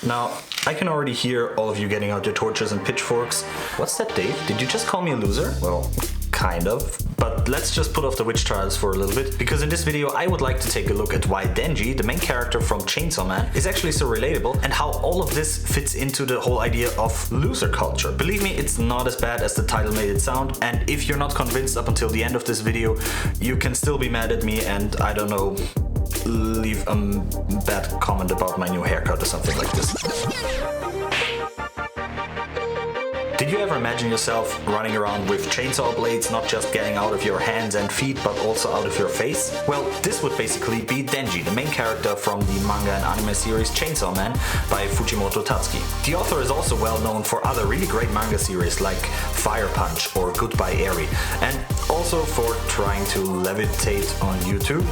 Now, I can already hear all of you getting out your torches and pitchforks. What's that, Dave? Did you just call me a loser? Well, kind of. But let's just put off the witch trials for a little bit, because in this video I would like to take a look at why Denji, the main character from Chainsaw Man, is actually so relatable, and how all of this fits into the whole idea of loser culture. Believe me, it's not as bad as the title made it sound, and if you're not convinced up until the end of this video, you can still be mad at me and, I don't know, leave a bad comment about my new haircut or something like this. Did you ever imagine yourself running around with chainsaw blades not just getting out of your hands and feet but also out of your face? Well, this would basically be Denji, the main character from the manga and anime series Chainsaw Man by Fujimoto Tatsuki. The author is also well known for other really great manga series like Fire Punch or Goodbye Eri, and also for trying to levitate on YouTube.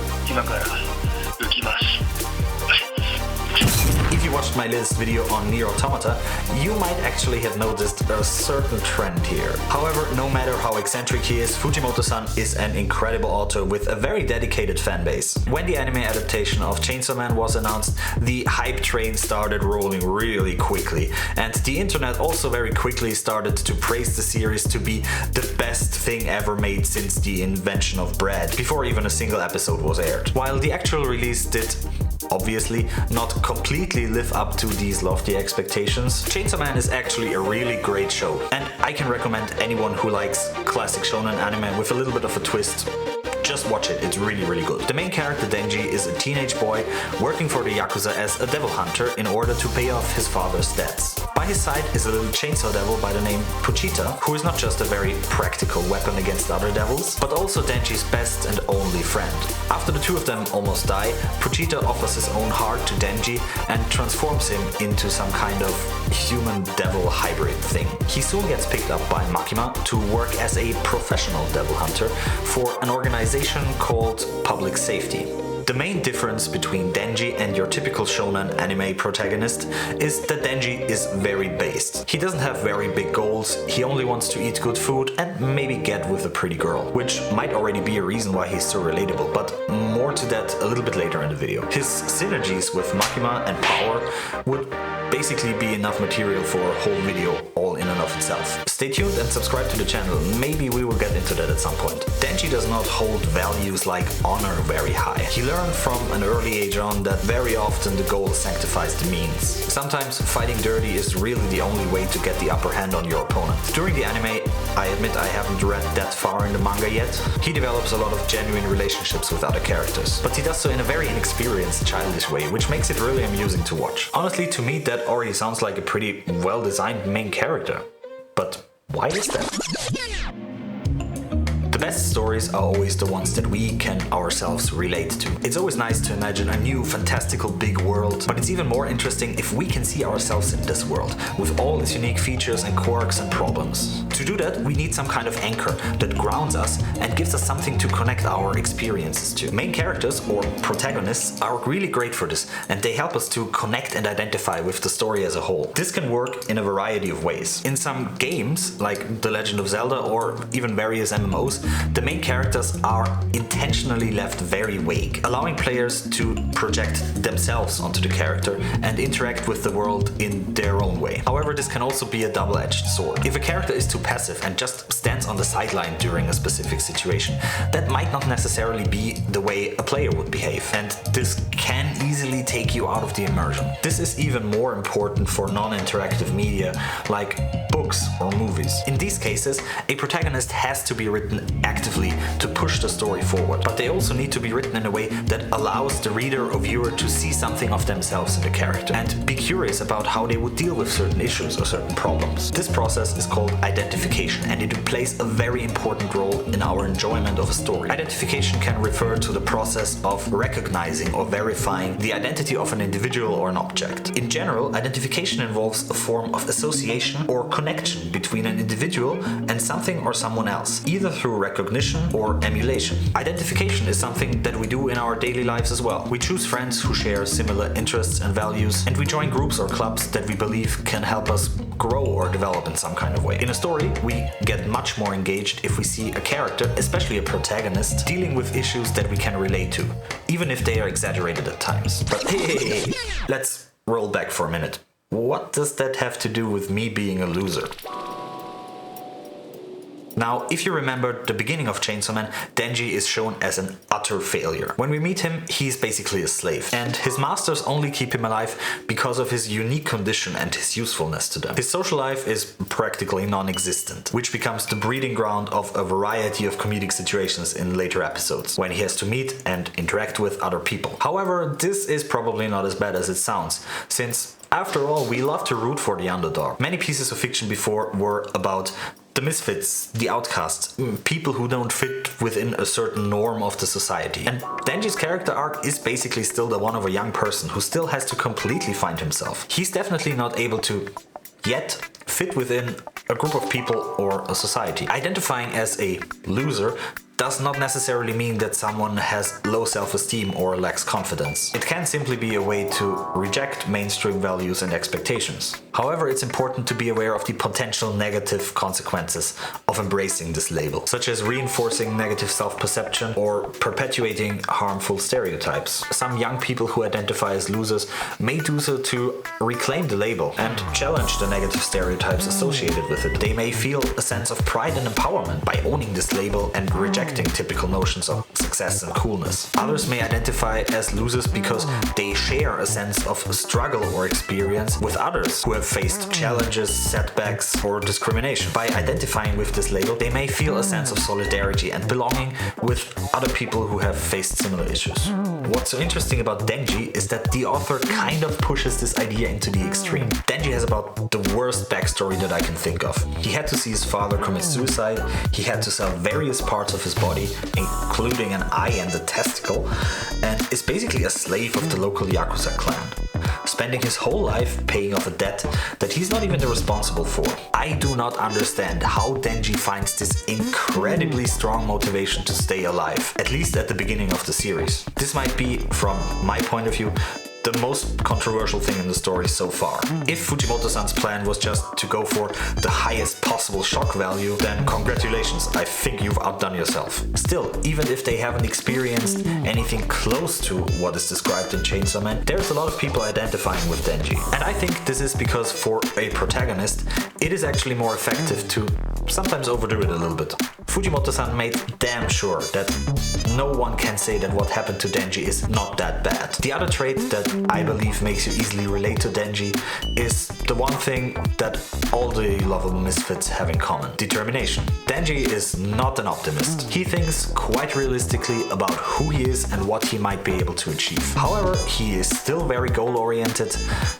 If you watched my latest video on Nier Automata, you might actually have noticed a certain trend here. However, no matter how eccentric he is, Fujimoto-san is an incredible author with a very dedicated fanbase. When the anime adaptation of Chainsaw Man was announced, the hype train started rolling really quickly, and the internet also very quickly started to praise the series to be the best thing ever made since the invention of bread, before even a single episode was aired. While the actual release did obviously not completely live up to these lofty expectations, Chainsaw Man is actually a really great show, and I can recommend anyone who likes classic shonen anime with a little bit of a twist. Just watch it, it's really, really good. The main character Denji is a teenage boy working for the Yakuza as a devil hunter in order to pay off his father's debts. By his side is a little chainsaw devil by the name Pochita, who is not just a very practical weapon against other devils, but also Denji's best and only friend. After the two of them almost die, Pochita offers his own heart to Denji and transforms him into some kind of human-devil hybrid thing. He soon gets picked up by Makima to work as a professional devil hunter for an organization called Public Safety. The main difference between Denji and your typical shonen anime protagonist is that Denji is very based. He doesn't have very big goals, he only wants to eat good food and maybe get with a pretty girl, which might already be a reason why he's so relatable, but more to that a little bit later in the video. His synergies with Makima and power would basically be enough material for a whole video all in and of itself. Stay tuned and subscribe to the channel, maybe we will get into that at some point. Denji does not hold values like honor very high. He learned from an early age on that very often the goal sanctifies the means. Sometimes fighting dirty is really the only way to get the upper hand on your opponent. During the anime, I admit I haven't read that far in the manga yet, he develops a lot of genuine relationships with other characters, but he does so in a very inexperienced, childish way, which makes it really amusing to watch. Honestly, to me that already sounds like a pretty well-designed main character. But why is that? The best stories are always the ones that we can ourselves relate to. It's always nice to imagine a new, fantastical, big world, but it's even more interesting if we can see ourselves in this world, with all its unique features and quirks and problems. To do that, we need some kind of anchor that grounds us and gives us something to connect our experiences to. Main characters, or protagonists, are really great for this, and they help us to connect and identify with the story as a whole. This can work in a variety of ways. In some games, like The Legend of Zelda or even various MMOs, the main characters are intentionally left very vague, allowing players to project themselves onto the character and interact with the world in their own way. However, this can also be a double-edged sword. If a character is too passive and just stands on the sideline during a specific situation, that might not necessarily be the way a player would behave, and this can easily take you out of the immersion. This is even more important for non-interactive media like books or movies. In these cases, a protagonist has to be written actively to push the story forward, but they also need to be written in a way that allows the reader or viewer to see something of themselves in the character and be curious about how they would deal with certain issues or certain problems. This process is called identification, and it plays a very important role in our enjoyment of a story. Identification can refer to the process of recognizing or verifying the identity of an individual or an object. In general, identification involves a form of association or connection between an individual and something or someone else, either through recognition or emulation. Identification is something that we do in our daily lives as well. We choose friends who share similar interests and values, and we join groups or clubs that we believe can help us grow or develop in some kind of way. In a story, we get much more engaged if we see a character, especially a protagonist, dealing with issues that we can relate to, even if they are exaggerated at times. But hey, let's roll back for a minute. What does that have to do with me being a loser? Now, if you remember the beginning of Chainsaw Man, Denji is shown as an utter failure. When we meet him, he's basically a slave, and his masters only keep him alive because of his unique condition and his usefulness to them. His social life is practically non-existent, which becomes the breeding ground of a variety of comedic situations in later episodes, when he has to meet and interact with other people. However, this is probably not as bad as it sounds, since after all, we love to root for the underdog. Many pieces of fiction before were about the misfits, the outcasts, people who don't fit within a certain norm of the society. And Denji's character arc is basically still the one of a young person who still has to completely find himself. He's definitely not able to yet fit within a group of people or a society. Identifying as a loser does not necessarily mean that someone has low self-esteem or lacks confidence. It can simply be a way to reject mainstream values and expectations. However, it's important to be aware of the potential negative consequences of embracing this label, such as reinforcing negative self-perception or perpetuating harmful stereotypes. Some young people who identify as losers may do so to reclaim the label and challenge the negative stereotypes associated with it. They may feel a sense of pride and empowerment by owning this label and rejecting typical notions of success and coolness. Others may identify as losers because they share a sense of struggle or experience with others who have faced challenges, setbacks, or discrimination. By identifying with this label, they may feel a sense of solidarity and belonging with other people who have faced similar issues. What's so interesting about Denji is that the author kind of pushes this idea into the extreme. Denji has about the worst backstory that I can think of. He had to see his father commit suicide, he had to sell various parts of his body, including an eye and a testicle, and is basically a slave of the local Yakuza clan, spending his whole life paying off a debt that he's not even responsible for. I do not understand how Denji finds this incredibly strong motivation to stay alive, at least at the beginning of the series. This might be, from my point of view, the most controversial thing in the story so far. If Fujimoto-san's plan was just to go for the highest possible shock value, then congratulations, I think you've outdone yourself. Still, even if they haven't experienced anything close to what is described in Chainsaw Man, there's a lot of people identifying with Denji. And I think this is because for a protagonist, it is actually more effective to sometimes overdo it a little bit. Fujimoto-san made damn sure that no one can say that what happened to Denji is not that bad. The other trait that I believe makes you easily relate to Denji is the one thing that all the lovable misfits have in common: determination. Denji is not an optimist. He thinks quite realistically about who he is and what he might be able to achieve. However, he is still very goal-oriented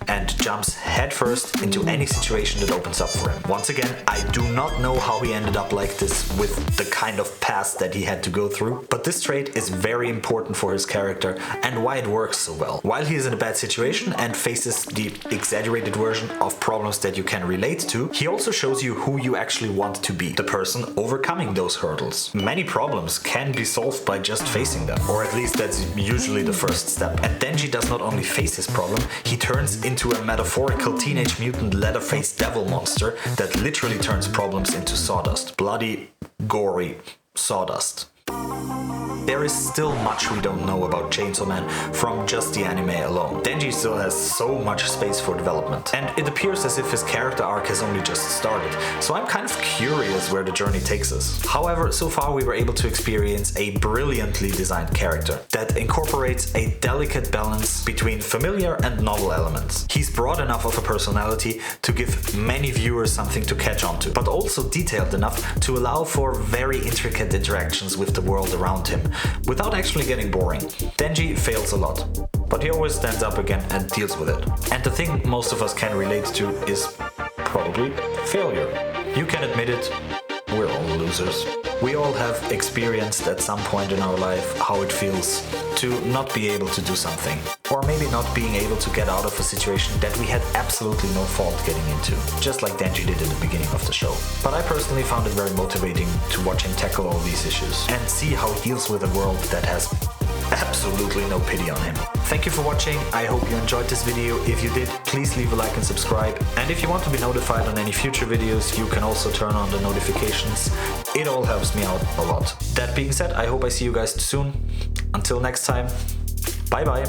and jumps headfirst into any situation that opens up for him. Once again, I do not know how he ended up like this with the kind of past that he had to go through, but this trait is very important for his character and why it works so well. While he is in a bad situation and faces the exaggerated version of problems that you can relate to, he also shows you who you actually want to be, the person overcoming those hurdles. Many problems can be solved by just facing them, or at least that's usually the first step. And Denji does not only face his problem, he turns into a metaphorical teenage mutant leather-faced devil monster that literally turns problems into sawdust. Bloody, gory sawdust. There is still much we don't know about Chainsaw Man from just the anime alone. Denji still has so much space for development, and it appears as if his character arc has only just started, so I'm kind of curious where the journey takes us. However, so far we were able to experience a brilliantly designed character that incorporates a delicate balance between familiar and novel elements. He's broad enough of a personality to give many viewers something to catch on to, but also detailed enough to allow for very intricate interactions with the world around him, without actually getting boring. Denji fails a lot, but he always stands up again and deals with it. And the thing most of us can relate to is probably failure. You can admit it, we're all losers. We all have experienced at some point in our life how it feels to not be able to do something, or maybe not being able to get out of a situation that we had absolutely no fault getting into, just like Denji did in the beginning of the show. But I personally found it very motivating to watch him tackle all these issues and see how he deals with a world that has absolutely no pity on him. Thank you for watching, I hope you enjoyed this video. If you did, please leave a like and subscribe. And if you want to be notified on any future videos, you can also turn on the notifications. It all helps me out a lot. That being said, I hope I see you guys soon. Until next time, bye bye.